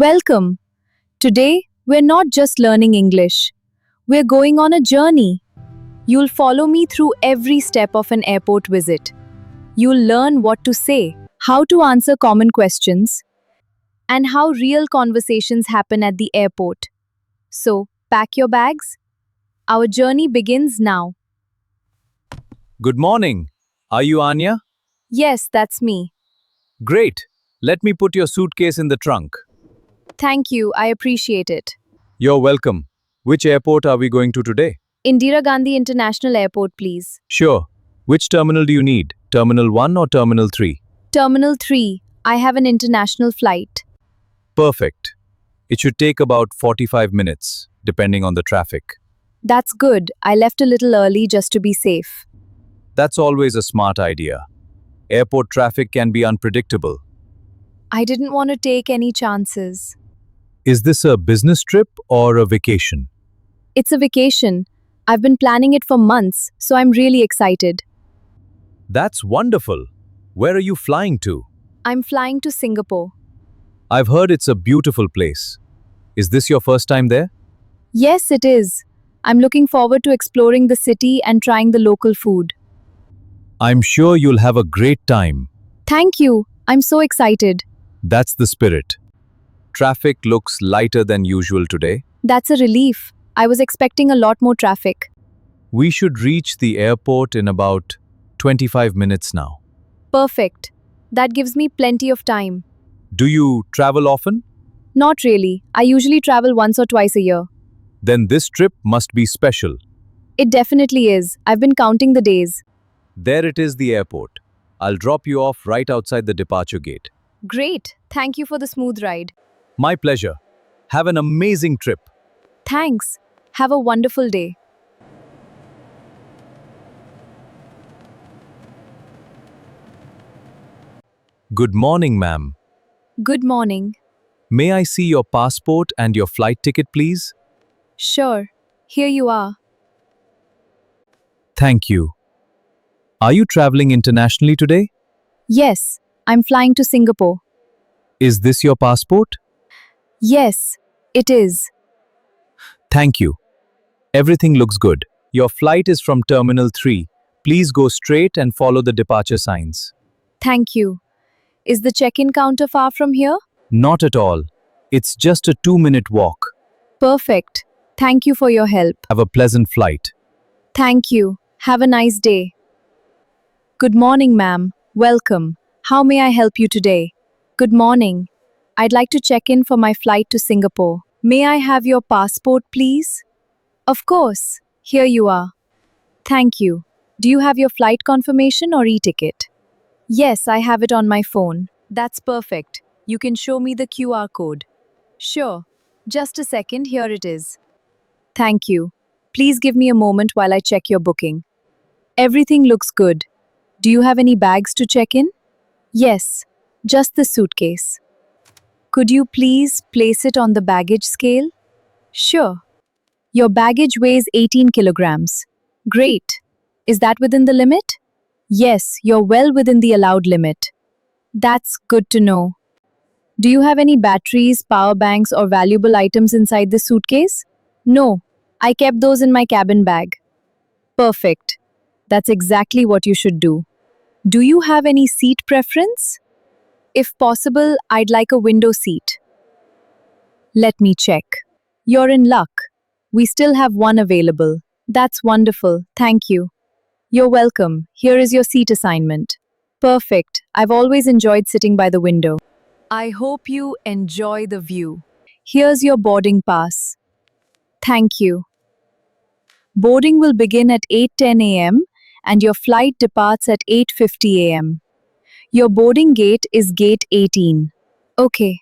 Welcome. Today, we're not just learning English. We're going on a journey. You'll follow me through every step of an airport visit. You'll learn what to say, how to answer common questions, and how real conversations happen at the airport. So, pack your bags. Our journey begins now. Good morning. Are you Anya? Yes, that's me. Great. Let me put your suitcase in the trunk. Thank you, I appreciate it. You're welcome. Which airport are we going to today? Indira Gandhi International Airport, please. Sure. Which terminal do you need? Terminal 1 or Terminal 3? Terminal 3. I have an international flight. Perfect. It should take about 45 minutes, depending on the traffic. That's good. I left a little early just to be safe. That's always a smart idea. Airport traffic can be unpredictable. I didn't want to take any chances. Is this a business trip or a vacation? It's a vacation. I've been planning it for months, so I'm really excited. That's wonderful. Where are you flying to? I'm flying to Singapore. I've heard it's a beautiful place. Is this your first time there? Yes, it is. I'm looking forward to exploring the city and trying the local food. I'm sure you'll have a great time. Thank you. I'm so excited. That's the spirit. Traffic looks lighter than usual today. That's a relief. I was expecting a lot more traffic. We should reach the airport in about 25 minutes now. Perfect. That gives me plenty of time. Do you travel often? Not really. I usually travel once or twice a year. Then this trip must be special. It definitely is. I've been counting the days. There it is, the airport. I'll drop you off right outside the departure gate. Great. Thank you for the smooth ride. My pleasure. Have an amazing trip. Thanks. Have a wonderful day. Good morning, ma'am. Good morning. May I see your passport and your flight ticket, please? Sure. Here you are. Thank you. Are you traveling internationally today? Yes, I'm flying to Singapore. Is this your passport? Yes, it is. Thank you. Everything looks good. Your flight is from Terminal 3. Please go straight and follow the departure signs. Thank you. Is the check-in counter far from here? Not at all. It's just a 2-minute walk. Perfect. Thank you for your help. Have a pleasant flight. Thank you. Have a nice day. Good morning, ma'am. Welcome. How may I help you today? Good morning. I'd like to check in for my flight to Singapore. May I have your passport, please? Of course. Here you are. Thank you. Do you have your flight confirmation or e-ticket? Yes, I have it on my phone. That's perfect. You can show me the QR code. Sure. Just a second, here it is. Thank you. Please give me a moment while I check your booking. Everything looks good. Do you have any bags to check in? Yes, just the suitcase. Could you please place it on the baggage scale? Sure. Your baggage weighs 18 kilograms. Great. Is that within the limit? Yes, you're well within the allowed limit. That's good to know. Do you have any batteries, power banks, or valuable items inside the suitcase? No, I kept those in my cabin bag. Perfect. That's exactly what you should do. Do you have any seat preference? If possible, I'd like a window seat. Let me check. You're in luck. We still have one available. That's wonderful. Thank you. You're welcome. Here is your seat assignment. Perfect. I've always enjoyed sitting by the window. I hope you enjoy the view. Here's your boarding pass. Thank you. Boarding will begin at 8:10 a.m. and your flight departs at 8:50 a.m. Your boarding gate is gate 18. Okay.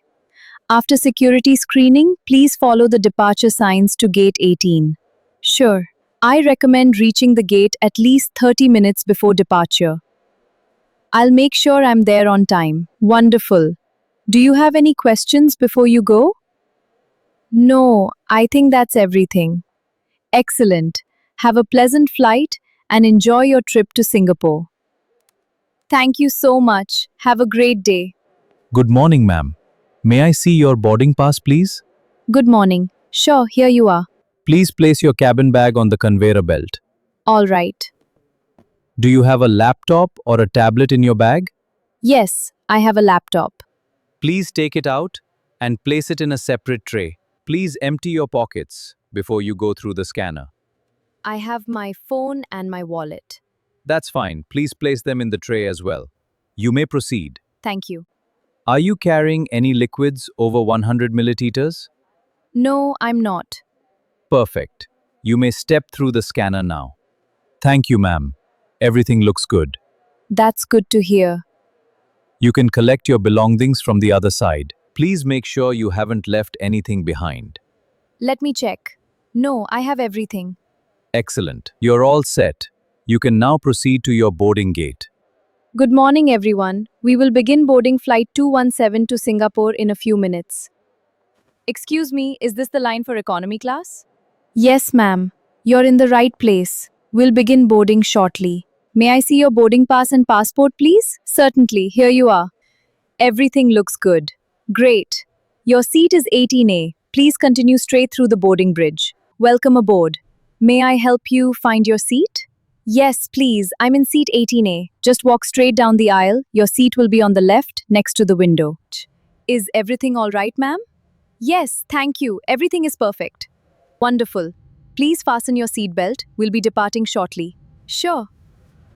After security screening, please follow the departure signs to gate 18. Sure. I recommend reaching the gate at least 30 minutes before departure. I'll make sure I'm there on time. Wonderful. Do you have any questions before you go? No, I think that's everything. Excellent. Have a pleasant flight and enjoy your trip to Singapore. Thank you so much. Have a great day. Good morning, ma'am. May I see your boarding pass, please? Good morning. Sure, here you are. Please place your cabin bag on the conveyor belt. All right. Do you have a laptop or a tablet in your bag? Yes, I have a laptop. Please take it out and place it in a separate tray. Please empty your pockets before you go through the scanner. I have my phone and my wallet. That's fine. Please place them in the tray as well. You may proceed. Thank you. Are you carrying any liquids over 100 milliliters? No, I'm not. Perfect. You may step through the scanner now. Thank you, ma'am. Everything looks good. That's good to hear. You can collect your belongings from the other side. Please make sure you haven't left anything behind. Let me check. No, I have everything. Excellent. You're all set. You can now proceed to your boarding gate. Good morning, everyone. We will begin boarding flight 217 to Singapore in a few minutes. Excuse me, is this the line for economy class? Yes, ma'am. You're in the right place. We'll begin boarding shortly. May I see your boarding pass and passport, please? Certainly, here you are. Everything looks good. Great. Your seat is 18A. Please continue straight through the boarding bridge. Welcome aboard. May I help you find your seat? Yes, please. I'm in seat 18A. Just walk straight down the aisle. Your seat will be on the left, next to the window. Is everything all right, ma'am? Yes, thank you. Everything is perfect. Wonderful. Please fasten your seatbelt. We'll be departing shortly. Sure.